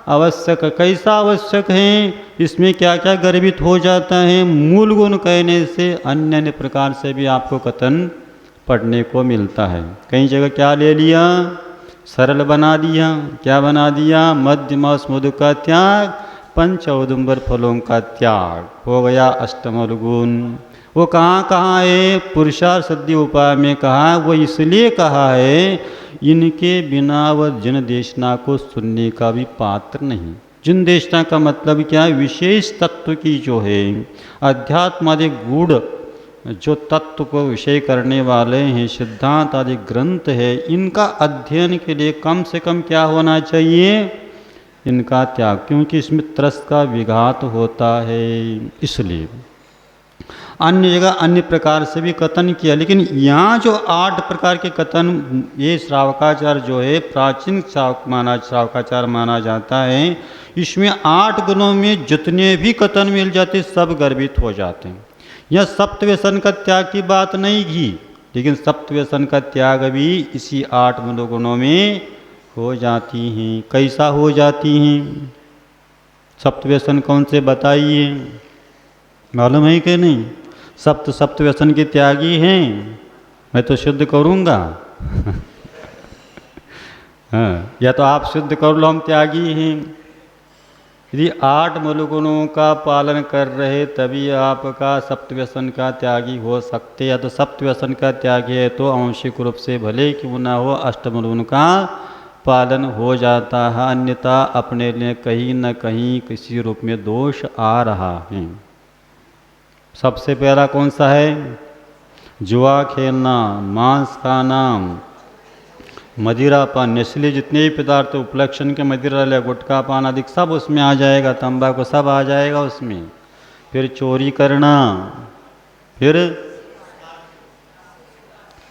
आवश्यक। कैसा आवश्यक है? इसमें क्या क्या गर्भित हो जाता है? मूल गुण कहने से अन्य अन्य प्रकार से भी आपको कथन पढ़ने को मिलता है। कई जगह क्या ले लिया? सरल बना दिया। क्या बना दिया? मध्य मास मधु का त्याग, 5 औदुंबर फलों का त्याग, हो गया अष्टमल गुण। वो कहाँ कहाँ है? पुरुषार्थ सिद्धि उपाय में कहा। वो इसलिए कहा है इनके बिना वह जिन देशना को सुनने का भी पात्र नहीं। जिन देशना का मतलब क्या है? विशेष तत्व की जो है अध्यात्म आदि गूढ़ जो तत्व को विषय करने वाले हैं, सिद्धांत आदि ग्रंथ है, इनका अध्ययन के लिए कम से कम क्या होना चाहिए? इनका त्याग, क्योंकि इसमें त्रस्त का विघात होता है। इसलिए अन्य जगह अन्य प्रकार से भी कथन किया, लेकिन यहाँ जो 8 प्रकार के कथन ये श्रावकाचार जो है प्राचीन श्रावकाचार माना जाता है। इसमें 8 गुणों में जितने भी कथन मिल जाते सब गर्भित हो जाते हैं। यह सप्तव्यसन का त्याग की बात नहीं की, लेकिन सप्तव्यसन का त्याग भी इसी 8 गुणों में हो जाती हैं। कैसा हो जाती हैं? सप्तव्यसन कौन से बताइए? मालूम है कि नहीं? सप्त व्यसन के त्यागी हैं। मैं तो शुद्ध करूँगा हाँ, या तो आप शुद्ध कर लो, हम त्यागी हैं। यदि 8 मूल गुणों का पालन कर रहे तभी आपका सप्तव्यसन का त्यागी हो सकते। या तो सप्तव्यसन का त्यागी है तो आंशिक रूप से भले क्यों ना हो अष्टमूल गुण का पालन हो जाता है, अन्यथा अपने लिए कहीं न कहीं किसी रूप में दोष आ रहा है। सबसे पहला कौन सा है? जुआ खेलना, मांस खाना, मदिरा पान, नस्ली जितने भी पदार्थ उपलक्षण के मदिरा ले, गुटखा पान आदि सब उसमें आ जाएगा, तंबाकू सब आ जाएगा उसमें। फिर चोरी करना, फिर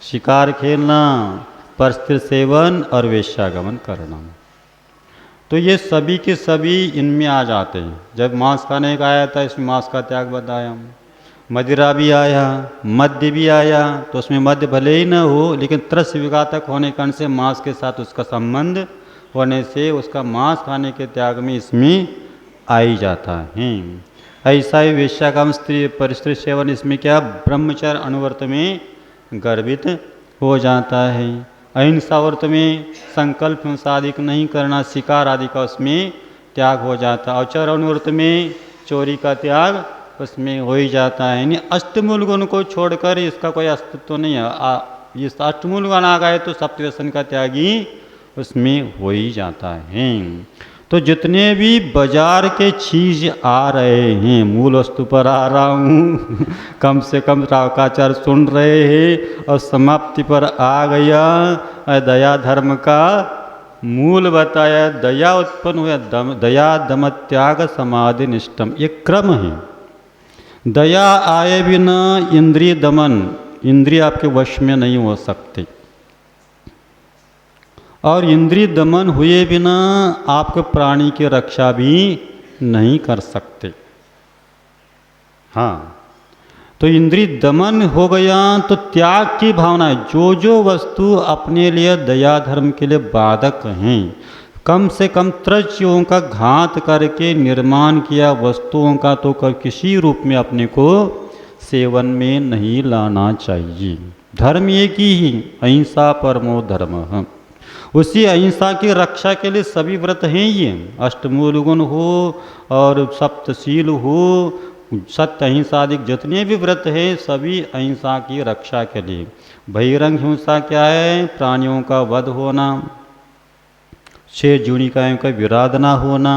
शिकार खेलना, परस्त्री सेवन और वेश्यागमन करना। तो ये सभी के सभी इनमें आ जाते हैं। जब मांस खाने का आया था इसमें मांस का त्याग बताया, मदिरा भी आया, मद्य भी आया, तो उसमें मद्य भले ही न हो लेकिन त्रस विघातक होने कारण से मांस के साथ उसका संबंध होने से उसका मांस खाने के त्याग में इसमें आ ही जाता है। ऐसा ही वेश्यागम स्त्री परस्त्री सेवन इसमें क्या ब्रह्मचर्य अनुवर्त में गर्भित हो जाता है। अहिंसा व्रत में संकल्प हिंसा आदि नहीं करना, शिकार आदि का उसमें त्याग हो जाता है। औचर अनुव्रत में चोरी का त्याग उसमें हो ही जाता है। यानी अष्टमूल गुण को छोड़कर इसका कोई अस्तित्व नहीं है। इस अष्टमूल गुण आ गए तो सप्तव्यसन का त्यागी उसमें हो ही जाता है। तो जितने भी बाजार के चीज आ रहे हैं, मूल वस्तु पर आ रहा हूँ कम से कम श्रावकाचार सुन रहे हैं और समाप्ति पर आ गया। दया धर्म का मूल बताया, दया उत्पन्न हुआ, दया दम त्याग समाधि निष्ठम, ये क्रम है। दया आए बिना इंद्रिय दमन, इंद्रिय आपके वश में नहीं हो सकते, और इंद्रिय दमन हुए बिना आपके प्राणी की रक्षा भी नहीं कर सकते। हाँ, तो इंद्रिय दमन हो गया तो त्याग की भावना, जो वस्तु अपने लिए दया धर्म के लिए बाधक हैं, कम से कम त्रज्यों का घात करके निर्माण किया वस्तुओं का तो किसी रूप में अपने को सेवन में नहीं लाना चाहिए। धर्म एक ही, अहिंसा परमो धर्म। उसी अहिंसा की रक्षा के लिए सभी व्रत हैं। ये अष्टमूल गुण हो और सप्तशील हो, सत्य अहिंसा आदि जितने भी व्रत हैं सभी अहिंसा की रक्षा के लिए। बहिरंग हिंसा क्या है? प्राणियों का वध होना, 6 जूनिकायों का विराध ना होना,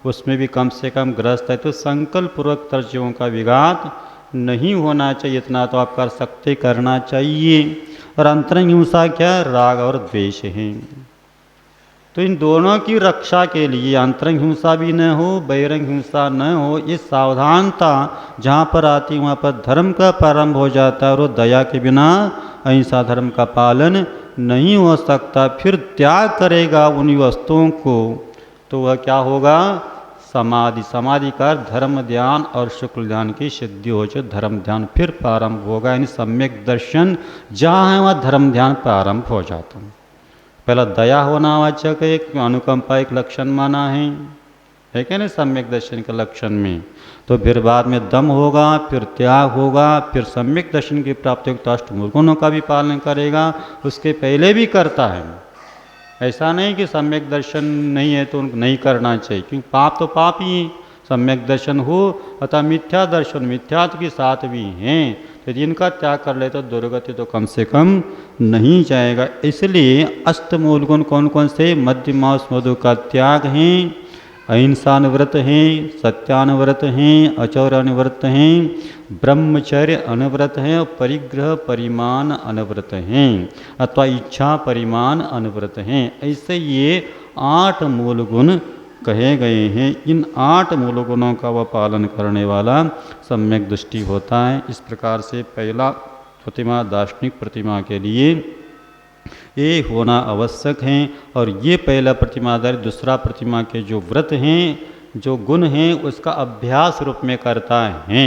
उसमें भी कम से कम ग्रस्त है तो संकल्प पूर्वक तर्जियों का विघात नहीं होना चाहिए, इतना तो आप कर सकते, करना चाहिए। और अंतरंग हिंसा क्या? राग और द्वेष है। तो इन दोनों की रक्षा के लिए अंतरंग हिंसा भी न हो, बहिरंग हिंसा न हो, ये सावधानता जहाँ पर आती है वहाँ पर धर्म का प्रारंभ हो जाता है। और वो दया के बिना अहिंसा धर्म का पालन नहीं हो सकता। फिर त्याग करेगा उन वस्तुओं को तो वह क्या होगा? समाधि। समाधि का धर्म ध्यान और शुक्ल ध्यान की सिद्धि हो जाए, धर्म ध्यान फिर प्रारंभ होगा। यानी सम्यक दर्शन जहाँ है वहाँ धर्म ध्यान प्रारंभ हो जाता है। पहला दया होना आवश्यक है, एक अनुकंपा एक लक्षण माना है क्या नहीं सम्यक दर्शन के लक्षण में। तो फिर बाद में दम होगा, फिर त्याग होगा, फिर सम्यक दर्शन की प्राप्ति हो तो अष्टमूल गुणों का भी पालन करेगा, उसके पहले भी करता है। ऐसा नहीं कि सम्यक दर्शन नहीं है तो उनको नहीं करना चाहिए, क्योंकि पाप तो पाप ही है। सम्यक दर्शन हो अतः मिथ्या दर्शन मिथ्यात्व के साथ भी हैं, तो यदि इनका त्याग कर ले तो दुर्गति तो कम से कम नहीं जाएगा। इसलिए अष्टमूल गुण कौन कौन से? मध्य मांस मधु का त्याग है, अहिंसानुव्रत हैं, सत्यानुव्रत हैं, अचौरानुव्रत हैं, ब्रह्मचर्य अनुव्रत हैं और परिग्रह परिमाण अनुव्रत हैं अथवा इच्छा परिमाण अनुव्रत हैं। ऐसे ये 8 मूल गुण कहे गए हैं। इन 8 मूल गुणों का वह पालन करने वाला सम्यक दृष्टि होता है। इस प्रकार से पहला प्रतिमा दार्शनिक प्रतिमा के लिए ये होना आवश्यक है। और ये पहला प्रतिमाधारी दूसरा प्रतिमा के जो व्रत हैं जो गुण हैं उसका अभ्यास रूप में करता है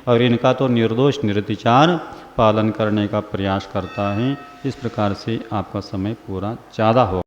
और इनका तो निर्दोष निर्विचार पालन करने का प्रयास करता है। इस प्रकार से आपका समय पूरा ज़्यादा हो।